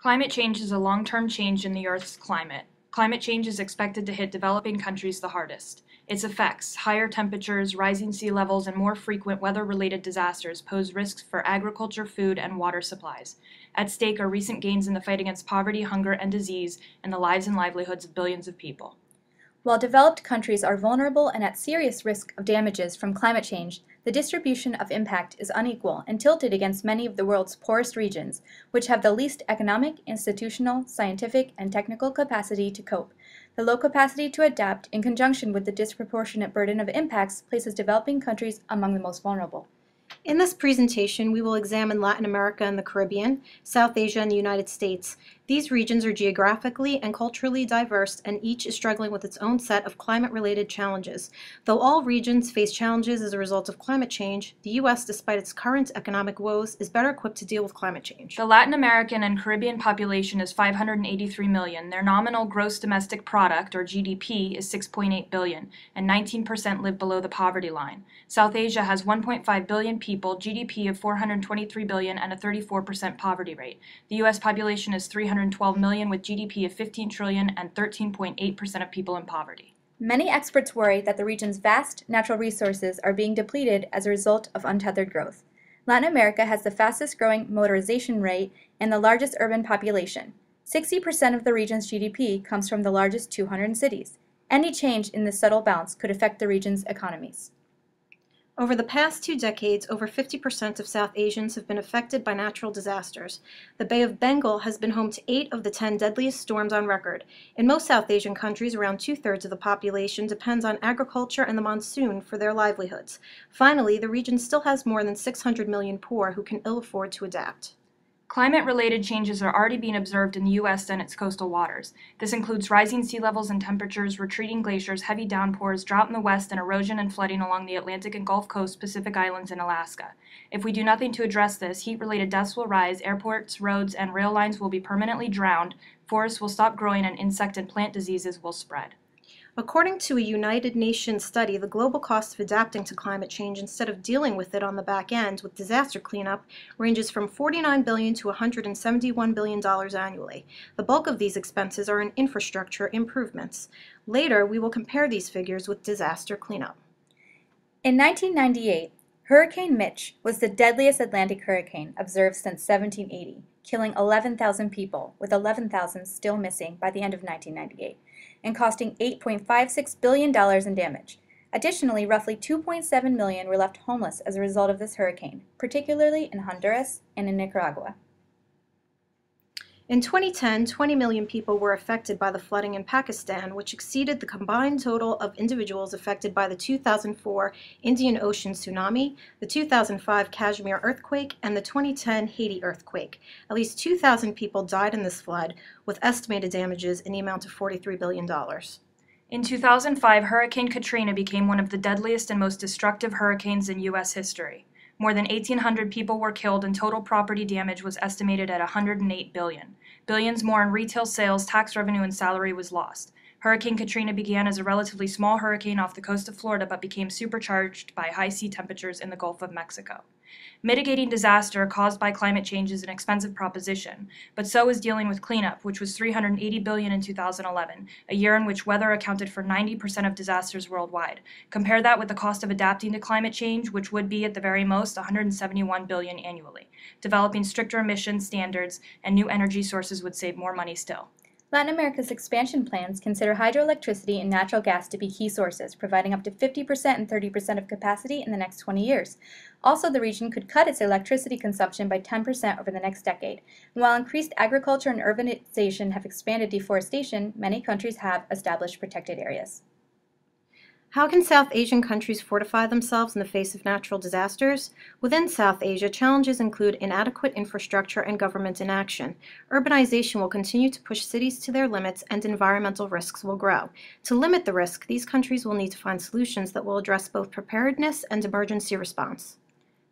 Climate change is a long-term change in the Earth's climate. Climate change is expected to hit developing countries the hardest. Its effects, higher temperatures, rising sea levels, and more frequent weather-related disasters pose risks for agriculture, food, and water supplies. At stake are recent gains in the fight against poverty, hunger, and disease, and the lives and livelihoods of billions of people. While developed countries are vulnerable and at serious risk of damages from climate change, the distribution of impact is unequal and tilted against many of the world's poorest regions, which have the least economic, institutional, scientific, and technical capacity to cope. The low capacity to adapt, in conjunction with the disproportionate burden of impacts, places developing countries among the most vulnerable. In this presentation, we will examine Latin America and the Caribbean, South Asia, and the United States. These regions are geographically and culturally diverse, and each is struggling with its own set of climate-related challenges. Though all regions face challenges as a result of climate change, the U.S., despite its current economic woes, is better equipped to deal with climate change. The Latin American and Caribbean population is 583 million. Their nominal gross domestic product, or GDP, is 6.8 billion, and 19% live below the poverty line. South Asia has 1.5 billion people, GDP of 423 billion, and a 34% poverty rate. The U.S. population is 312 million with GDP of 15 trillion and 13.8% of people in poverty. Many experts worry that the region's vast natural resources are being depleted as a result of untethered growth. Latin America has the fastest growing motorization rate and the largest urban population. 60% of the region's GDP comes from the largest 200 cities. Any change in this subtle balance could affect the region's economies. Over the past 2 decades, over 50% of South Asians have been affected by natural disasters. The Bay of Bengal has been home to 8 of the 10 deadliest storms on record. In most South Asian countries, around 2/3 of the population depends on agriculture and the monsoon for their livelihoods. Finally, the region still has more than 600 million poor who can ill afford to adapt. Climate-related changes are already being observed in the U.S. and its coastal waters. This includes rising sea levels and temperatures, retreating glaciers, heavy downpours, drought in the west, and erosion and flooding along the Atlantic and Gulf Coast, Pacific Islands, and Alaska. If we do nothing to address this, heat-related deaths will rise, airports, roads, and rail lines will be permanently drowned, forests will stop growing, and insect and plant diseases will spread. According to a United Nations study, the global cost of adapting to climate change instead of dealing with it on the back end with disaster cleanup ranges from $49 billion to $171 billion annually. The bulk of these expenses are in infrastructure improvements. Later, we will compare these figures with disaster cleanup. In 1998, Hurricane Mitch was the deadliest Atlantic hurricane observed since 1780, killing 11,000 people, with 11,000 still missing by the end of 1998, and costing $8.56 billion in damage. Additionally, roughly 2.7 million were left homeless as a result of this hurricane, particularly in Honduras and in Nicaragua. In 2010, 20 million people were affected by the flooding in Pakistan, which exceeded the combined total of individuals affected by the 2004 Indian Ocean tsunami, the 2005 Kashmir earthquake, and the 2010 Haiti earthquake. At least 2,000 people died in this flood, with estimated damages in the amount of $43 billion. In 2005, Hurricane Katrina became one of the deadliest and most destructive hurricanes in U.S. history. More than 1,800 people were killed, and total property damage was estimated at $108 billion. Billions more in retail sales, tax revenue, and salary was lost. Hurricane Katrina began as a relatively small hurricane off the coast of Florida, but became supercharged by high sea temperatures in the Gulf of Mexico. Mitigating disaster caused by climate change is an expensive proposition, but so is dealing with cleanup, which was $380 billion in 2011, a year in which weather accounted for 90% of disasters worldwide. Compare that with the cost of adapting to climate change, which would be at the very most $171 billion annually. Developing stricter emission standards and new energy sources would save more money still. Latin America's expansion plans consider hydroelectricity and natural gas to be key sources, providing up to 50% and 30% of capacity in the next 20 years. Also, the region could cut its electricity consumption by 10% over the next decade. And while increased agriculture and urbanization have expanded deforestation, many countries have established protected areas. How can South Asian countries fortify themselves in the face of natural disasters? Within South Asia, challenges include inadequate infrastructure and government inaction. Urbanization will continue to push cities to their limits, and environmental risks will grow. To limit the risk, these countries will need to find solutions that will address both preparedness and emergency response.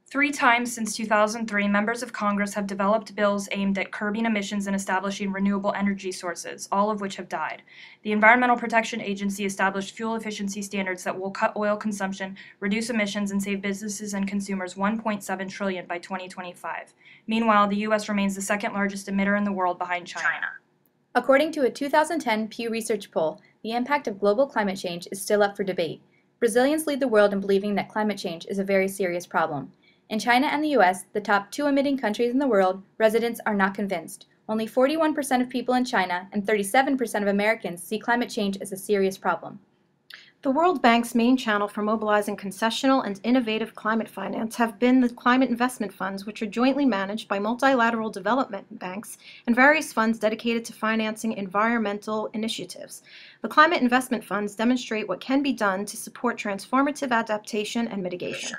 3 times since 2003, members of Congress have developed bills aimed at curbing emissions and establishing renewable energy sources, all of which have died. The Environmental Protection Agency established fuel efficiency standards that will cut oil consumption, reduce emissions, and save businesses and consumers $1.7 trillion by 2025. Meanwhile, the U.S. remains the second largest emitter in the world behind China. According to a 2010 Pew Research poll, the impact of global climate change is still up for debate. Brazilians lead the world in believing that climate change is a very serious problem. In China and the U.S., the top 2 emitting countries in the world, residents are not convinced. Only 41% of people in China and 37% of Americans see climate change as a serious problem. The World Bank's main channel for mobilizing concessional and innovative climate finance have been the climate investment funds, which are jointly managed by multilateral development banks and various funds dedicated to financing environmental initiatives. The climate investment funds demonstrate what can be done to support transformative adaptation and mitigation.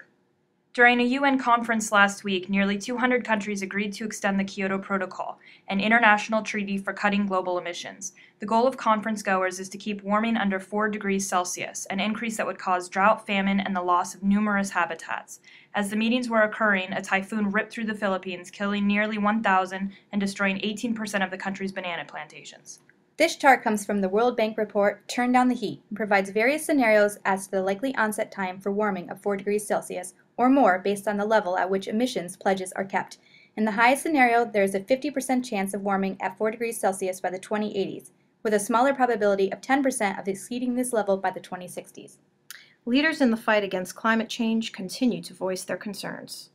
During a UN conference last week, nearly 200 countries agreed to extend the Kyoto Protocol, an international treaty for cutting global emissions. The goal of conference goers is to keep warming under 4 degrees Celsius, an increase that would cause drought, famine, and the loss of numerous habitats. As the meetings were occurring, a typhoon ripped through the Philippines, killing nearly 1,000 and destroying 18% of the country's banana plantations. This chart comes from the World Bank report, Turn Down the Heat, and provides various scenarios as to the likely onset time for warming of 4 degrees Celsius or more based on the level at which emissions pledges are kept. In the highest scenario, there is a 50% chance of warming at 4 degrees Celsius by the 2080s, with a smaller probability of 10% of exceeding this level by the 2060s. Leaders in the fight against climate change continue to voice their concerns.